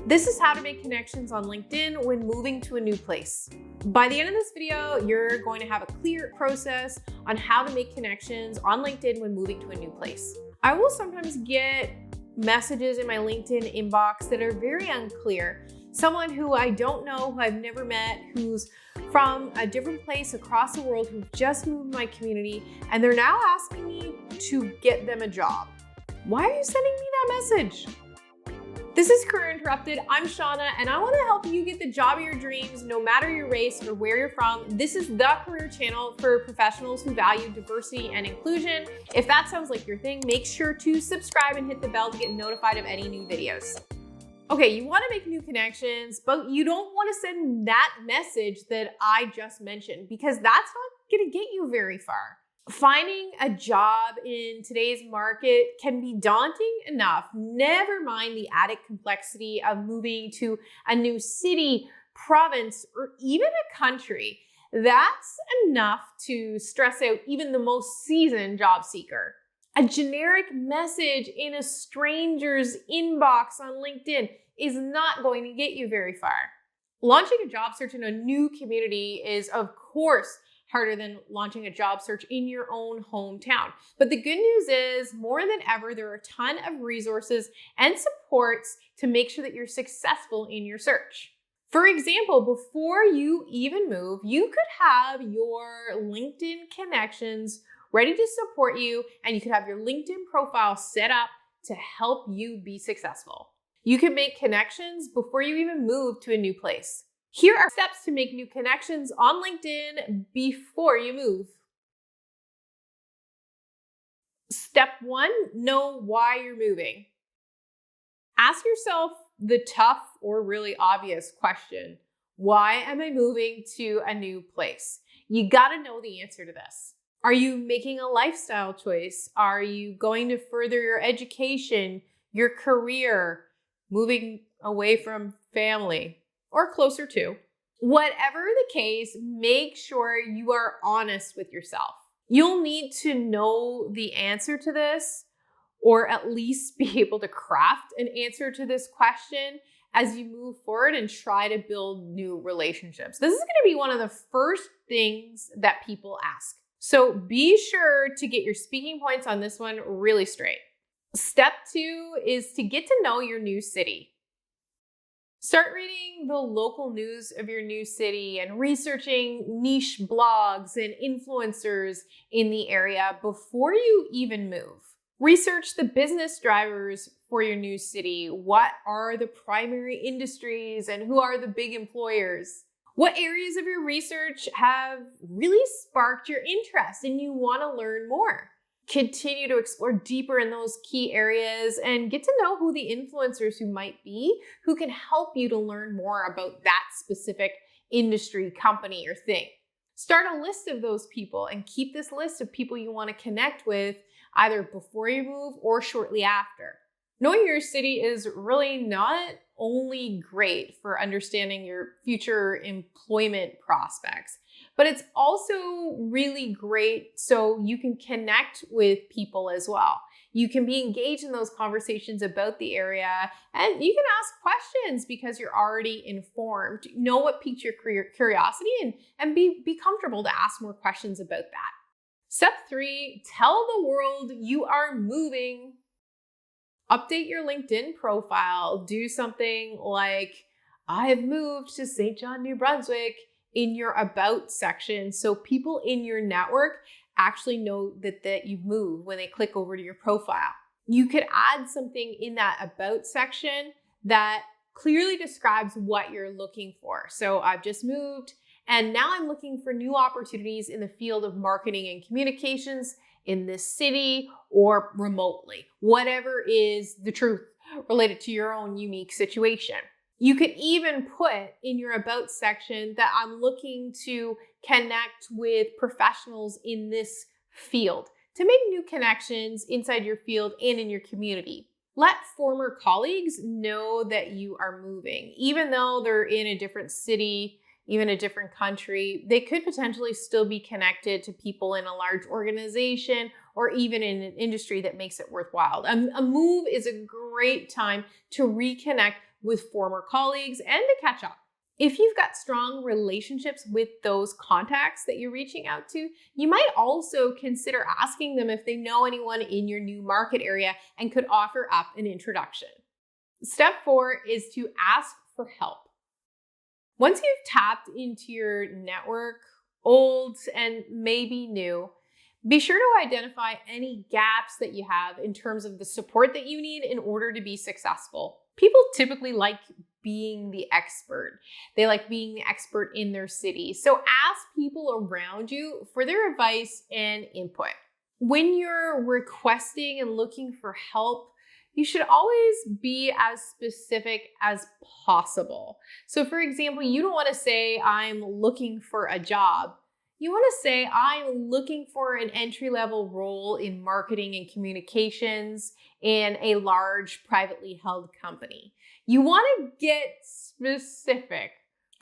This is how to make connections on LinkedIn when moving to a new place. By the end of this video, you're going to have a clear process on how to make connections on LinkedIn when moving to a new place. I will sometimes get messages in my LinkedIn inbox that are very unclear. Someone who I don't know, who I've never met, who's from a different place across the world, who just moved to my community, and they're now asking me to get them a job. Why are you sending me that message? This is Career Interrupted. I'm Shauna, and I want to help you get the job of your dreams, no matter your race or where you're from. This is the career channel for professionals who value diversity and inclusion. If that sounds like your thing, make sure to subscribe and hit the bell to get notified of any new videos. Okay, you want to make new connections, but you don't want to send that message that I just mentioned, because that's not going to get you very far. Finding a job in today's market can be daunting enough, never mind the added complexity of moving to a new city, province, or even a country. That's enough to stress out even the most seasoned job seeker. A generic message in a stranger's inbox on LinkedIn is not going to get you very far. Launching a job search in a new community is, of course, harder than launching a job search in your own hometown. But the good news is, more than ever, there are a ton of resources and supports to make sure that you're successful in your search. For example, before you even move, you could have your LinkedIn connections ready to support you, and you could have your LinkedIn profile set up to help you be successful. You can make connections before you even move to a new place. Here are steps to make new connections on LinkedIn before you move. Step 1, know why you're moving. Ask yourself the tough or really obvious question: why am I moving to a new place? You gotta know the answer to this. Are you making a lifestyle choice? Are you going to further your education, your career, moving away from family? Or closer to. Whatever the case, make sure you are honest with yourself. You'll need to know the answer to this, or at least be able to craft an answer to this question as you move forward and try to build new relationships. This is going to be one of the first things that people ask. So be sure to get your speaking points on this one really straight. Step 2 is to get to know your new city. Start reading the local news of your new city and researching niche blogs and influencers in the area before you even move. Research the business drivers for your new city. What are the primary industries and who are the big employers? What areas of your research have really sparked your interest and you want to learn more? Continue to explore deeper in those key areas and get to know who the influencers who might be, who can help you to learn more about that specific industry, company, or thing. Start a list of those people and keep this list of people you want to connect with either before you move or shortly after. Knowing your city is really not only great for understanding your future employment prospects, but it's also really great so you can connect with people as well. You can be engaged in those conversations about the area, and you can ask questions because you're already informed. Know what piques your curiosity and be comfortable to ask more questions about that. Step 3, tell the world you are moving. Update your LinkedIn profile. Do something like, I have moved to St. John, New Brunswick, in your About section, so people in your network actually know that you've moved when they click over to your profile. You could add something in that About section that clearly describes what you're looking for. So I've just moved, and now I'm looking for new opportunities in the field of marketing and communications in this city or remotely. Whatever is the truth related to your own unique situation. You could even put in your About section that I'm looking to connect with professionals in this field to make new connections inside your field and in your community. Let former colleagues know that you are moving. Even though they're in a different city, even a different country, they could potentially still be connected to people in a large organization or even in an industry that makes it worthwhile. A move is a great time to reconnect with former colleagues and to catch up. If you've got strong relationships with those contacts that you're reaching out to, you might also consider asking them if they know anyone in your new market area and could offer up an introduction. Step 4 is to ask for help. Once you've tapped into your network, old and maybe new, be sure to identify any gaps that you have in terms of the support that you need in order to be successful. People typically like being the expert. They like being the expert in their city. So ask people around you for their advice and input. When you're requesting and looking for help, you should always be as specific as possible. So for example, you don't want to say, I'm looking for a job. You want to say, I'm looking for an entry-level role in marketing and communications in a large privately held company. You want to get specific.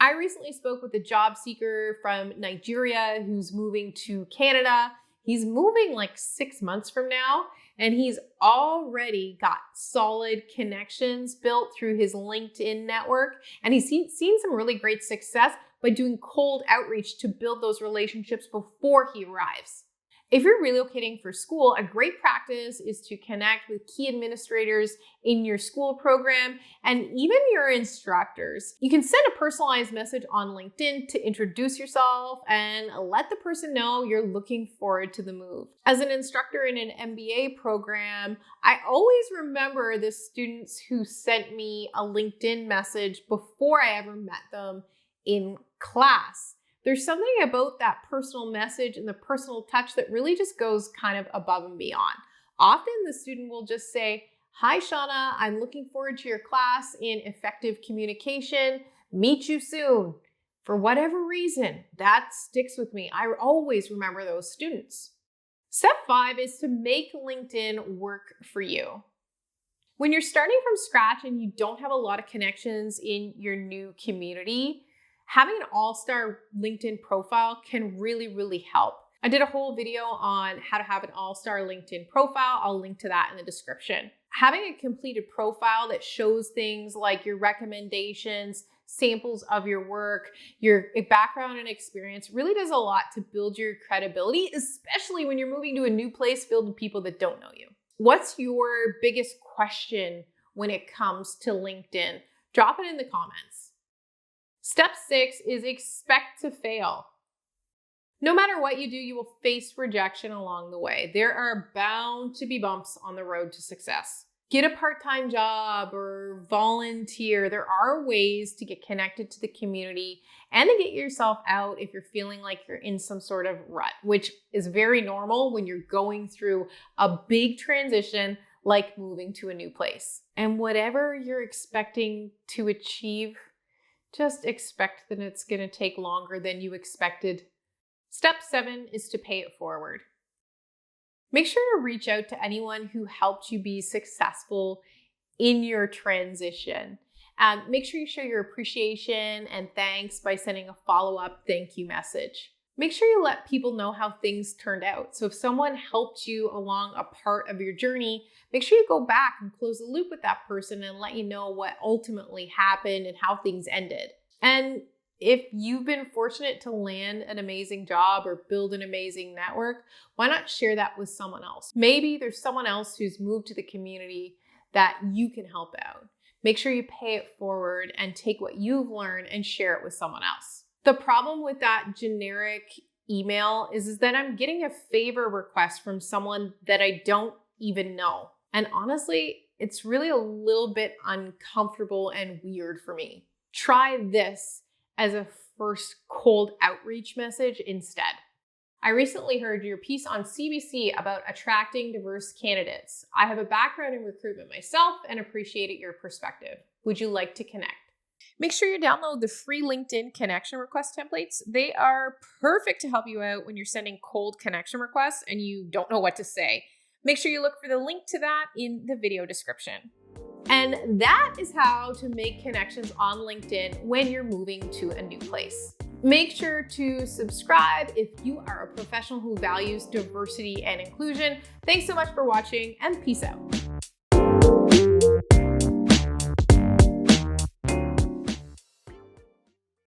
I recently spoke with a job seeker from Nigeria who's moving to Canada. He's moving like 6 months from now, and he's already got solid connections built through his LinkedIn network. And he's seen some really great success by doing cold outreach to build those relationships before he arrives. If you're relocating for school, a great practice is to connect with key administrators in your school program and even your instructors. You can send a personalized message on LinkedIn to introduce yourself and let the person know you're looking forward to the move. As an instructor in an MBA program, I always remember the students who sent me a LinkedIn message before I ever met them in class. There's something about that personal message and the personal touch that really just goes kind of above and beyond. Often the student will just say, hi, Shauna, I'm looking forward to your class in effective communication. Meet you soon. For whatever reason, that sticks with me. I always remember those students. Step 5 is to make LinkedIn work for you. When you're starting from scratch and you don't have a lot of connections in your new community, having an all-star LinkedIn profile can really, really help. I did a whole video on how to have an all-star LinkedIn profile. I'll link to that in the description. Having a completed profile that shows things like your recommendations, samples of your work, your background and experience really does a lot to build your credibility, especially when you're moving to a new place filled with people that don't know you. What's your biggest question when it comes to LinkedIn? Drop it in the comments. Step 6 is expect to fail. No matter what you do, you will face rejection along the way. There are bound to be bumps on the road to success. Get a part-time job or volunteer. There are ways to get connected to the community and to get yourself out if you're feeling like you're in some sort of rut, which is very normal when you're going through a big transition like moving to a new place. And whatever you're expecting to achieve, just expect that it's going to take longer than you expected. Step 7 is to pay it forward. Make sure to reach out to anyone who helped you be successful in your transition. Make sure you show your appreciation and thanks by sending a follow-up thank you message. Make sure you let people know how things turned out. So if someone helped you along a part of your journey, make sure you go back and close the loop with that person and let you know what ultimately happened and how things ended. And if you've been fortunate to land an amazing job or build an amazing network, why not share that with someone else? Maybe there's someone else who's moved to the community that you can help out. Make sure you pay it forward and take what you've learned and share it with someone else. The problem with that generic email is that I'm getting a favor request from someone that I don't even know. And honestly, it's really a little bit uncomfortable and weird for me. Try this as a first cold outreach message instead. I recently heard your piece on CBC about attracting diverse candidates. I have a background in recruitment myself and appreciated your perspective. Would you like to connect? Make sure you download the free LinkedIn connection request templates. They are perfect to help you out when you're sending cold connection requests and you don't know what to say. Make sure you look for the link to that in the video description. And that is how to make connections on LinkedIn when you're moving to a new place. Make sure to subscribe if you are a professional who values diversity and inclusion. Thanks so much for watching, and peace out.